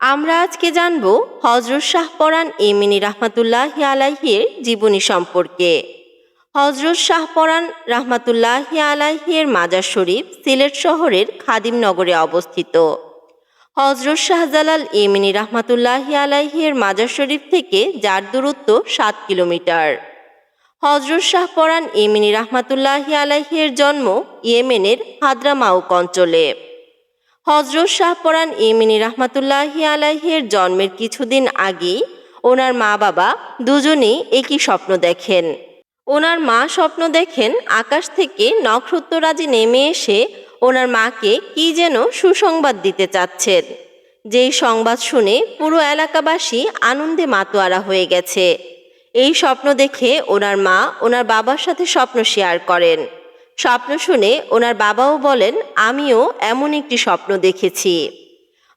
আমরা আজকে জানব হজরত শাহ পরাণ ইমিনী রাহমাতুল্লাহি আলাইহির জীবনী সম্পর্কে। হজরত শাহ পরাণ রাহমাতুল্লাহি আলাইহির মাজার শরীফ সিলেট শহরের খাদিমনগরে অবস্থিত। হজরত শাহজালাল ইমিনী রাহমাতুল্লাহি আলাইহির মাজার শরীফ থেকে যার দূরত্ব ৭ কিলোমিটার। হজরত শাহ পরাণ ইমিনী রাহমাতুল্লাহি আলাইহির জন্ম ইয়েমেনের হাদ্রামাউত অঞ্চলে। হজরত শাহ পরাণ ইমিনী রাহমাতুল্লাহি আলাইহির জন্মের কিছুদিন আগেই ওনার মা বাবা দুজনেই একই স্বপ্ন দেখেন। ওনার মা স্বপ্ন দেখেন আকাশ থেকে নক্ষত্ররাজি নেমে এসে ওনার মাকে কি যেন সুসংবাদ দিতে চাচ্ছেন। যেই সংবাদ শুনে পুরো এলাকাবাসী আনন্দে মাতোয়ারা হয়ে গেছে। এই স্বপ্ন দেখে ওনার মা ওনার বাবার সাথে স্বপ্ন শেয়ার করেন। স্বপ্ন শুনে ওনার বাবাও বলেন, আমিও এমন একটি স্বপ্ন দেখেছি।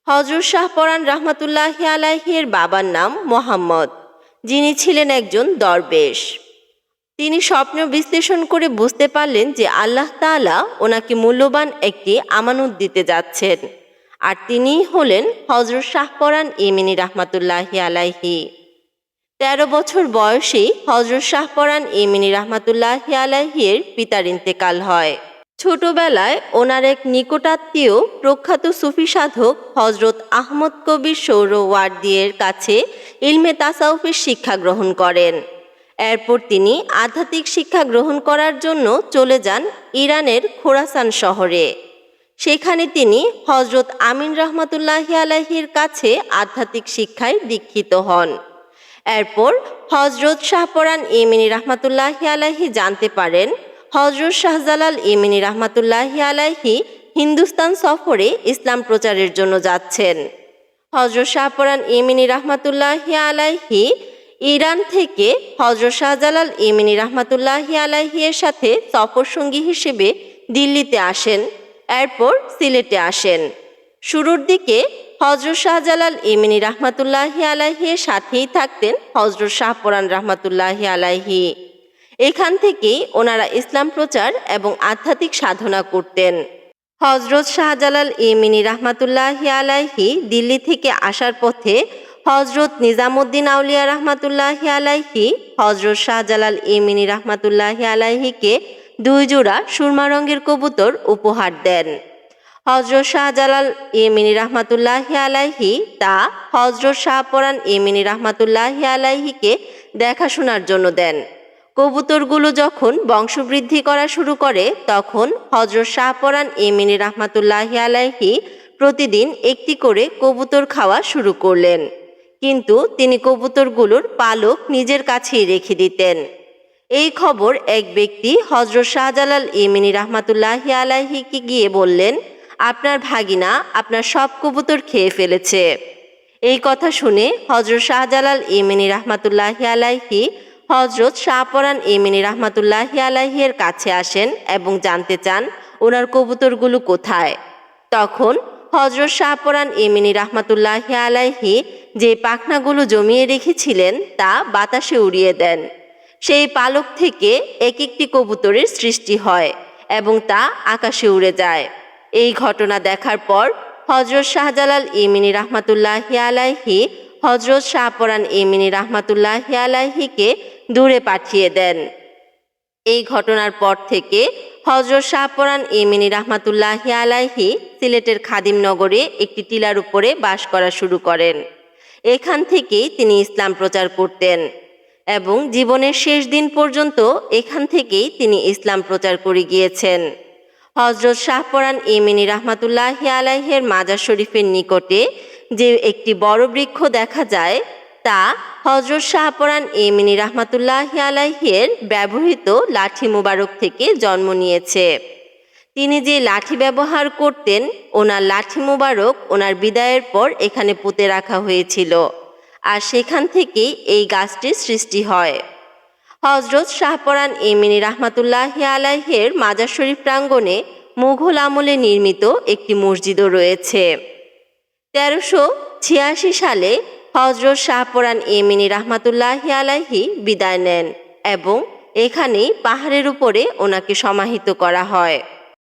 হজরত শাহ পরাণ রাহমাতুল্লাহি আলাইহির বাবার নাম মোহাম্মদ, যিনি ছিলেন একজন দরবেশ। তিনি স্বপ্ন বিশ্লেষণ করে বুঝতে পারলেন যে আল্লাহ তাআলা ওনাকে মূল্যবান একটি আমানত দিতে যাচ্ছেন, আর তিনিই হলেন হজরত শাহ পরাণ ইমিনী রাহমাতুল্লাহি আলাইহি। ১৩ বছর বয়সেই হজরত শাহ পরাণ ইমিনী রাহমাতুল্লাহি আলাইহির পিতার ইন্তেকাল হয়। ছোটবেলায় ওনার এক নিকটাত্মীয় প্রখ্যাত সুফি সাধক হজরত আহমদ কবির সোহরাওয়ার্দীর কাছে ইলমে তাসাউফের শিক্ষা গ্রহণ করেন। এরপর তিনি আধ্যাত্মিক শিক্ষা গ্রহণ করার জন্য চলে যান ইরানের খোরাসান শহরে। সেখানে তিনি হজরত আমিন রাহমাতুল্লাহি আলাইহির কাছে আধ্যাত্মিক শিক্ষায় দীক্ষিত হন। এরপর হজরত শাহ পরাণ ইমিনী রাহমাতুল্লাহি আলাইহি জানতে পারেন হজরত শাহজালাল ইমিনী রাহমাতুল্লাহি আলাইহি হিন্দুস্তান সফরে ইসলাম প্রচারের জন্য যাচ্ছেন। হজরত শাহ পরাণ ইমিনী রাহমাতুল্লাহি আলাইহি ইরান থেকে হজরত শাহজালাল ইমিনী রাহমাতুল্লাহি আলাইহি এর সাথে সফরসঙ্গী হিসেবে দিল্লিতে আসেন, এরপর সিলেটে আসেন। শুরুর দিকে হজরত শাহজালাল ইমিনী রাহমাতুল্লাহি আলাইহি এর সাথেই থাকতেন হজরত শাহ পরাণ রাহমাতুল্লাহি আলাইহি। এখান থেকেই ওনারা ইসলাম প্রচার এবং আধ্যাত্মিক সাধনা করতেন। হজরত শাহজালাল ইমিনী রাহমাতুল্লাহি আলাইহি দিল্লি থেকে আসার পথে হজরত নিজামুদ্দিন আউলিয়া রাহমাতুল্লাহি আলাইহি হজরত শাহজালাল ইমিনী রাহমাতুল্লাহি আলাইহিকে 2 জোড়া সুরমা রঙের কবুতর উপহার দেন। হজরত শাহজালাল ইমিনী রাহমাতুল্লাহি আলাইহি তা হজরত শাহ পরাণ ইমিনী রাহমাতুল্লাহি আলাইহিকে দেখাশোনার জন্য দেন। কবুতরগুলো যখন বংশবৃদ্ধি করা শুরু করে তখন হজরত শাহ পরাণ ইমিনী রাহমাতুল্লাহি আলাইহি প্রতিদিন একটি করে কবুতর খাওয়া শুরু করলেন, কিন্তু তিনি কবুতরগুলোর পালক নিজের কাছেই রেখে দিতেন। এই খবর এক ব্যক্তি হজরত শাহজালাল ইমিনী রাহমাতুল্লাহি আলাইহিকে গিয়ে বললেন, আপনার ভাগিনা আপনার সব কবুতর খেয়ে ফেলেছে। এই কথা শুনে হজরত শাহজালাল ইমিনী রাহমাতুল্লাহি আলাইহি হজরত শাহ পরাণ ইমিনী রাহমাতুল্লাহি আলাইহির কাছে আসেন এবং জানতে চান ওনার কবুতরগুলো কোথায়। তখন হজরত শাহ পরাণ ইমিনী রাহমাতুল্লাহি আলাইহি যে পাখনাগুলো জমিয়ে রেখেছিলেন তা বাতাসে উড়িয়ে দেন। সেই পালক থেকে এক একটি কবুতরের সৃষ্টি হয় এবং তা আকাশে উড়ে যায়। এই ঘটনা দেখার পর হজরত শাহজালাল ইমিনী রাহমাতুল্লাহি আলাইহি হজরত শাহ পরাণ ইমিনী রাহমাতুল্লাহি আলাইহিকে দূরে পাঠিয়ে দেন। এই ঘটনার পর থেকে হজরত শাহ পরাণ ইমিনী রাহমাতুল্লাহি আলাইহি সিলেটের খাদিমনগরে একটি টিলার উপরে বাস করা শুরু করেন। এখান থেকেই তিনি ইসলাম প্রচার করতেন এবং জীবনের শেষ দিন পর্যন্ত এখান থেকেই তিনি ইসলাম প্রচার করে গিয়েছেন। হজরত শাহ পরাণ ইমিনী রাহমাতুল্লাহি আলাইহির মাজার শরীফের নিকটে যে একটি বড় বৃক্ষ দেখা যায় তা হজরত শাহ পরাণ ইমিনী রাহমাতুল্লাহি আলাইহির ব্যবহৃত লাঠি মুবারক থেকে জন্ম নিয়েছে। তিনি যে লাঠি ব্যবহার করতেন ওনার লাঠি মুবারক ওনার বিদায়ের পর এখানে পুঁতে রাখা হয়েছিল, আর সেখান থেকেই এই গাছটির সৃষ্টি হয়। হজরত শাহ পরাণ ইমিনী রাহমাতুল্লাহি আলাইহির মাজার শরীফ প্রাঙ্গণে মুঘল আমলে নির্মিত একটি মসজিদও রয়েছে। 1386 সালে হজরত শাহ পরাণ ইমিনী রাহমাতুল্লাহি আলাইহি বিদায় নেন এবং এখানেই পাহাড়ের উপরে ওনাকে সমাহিত করা হয়।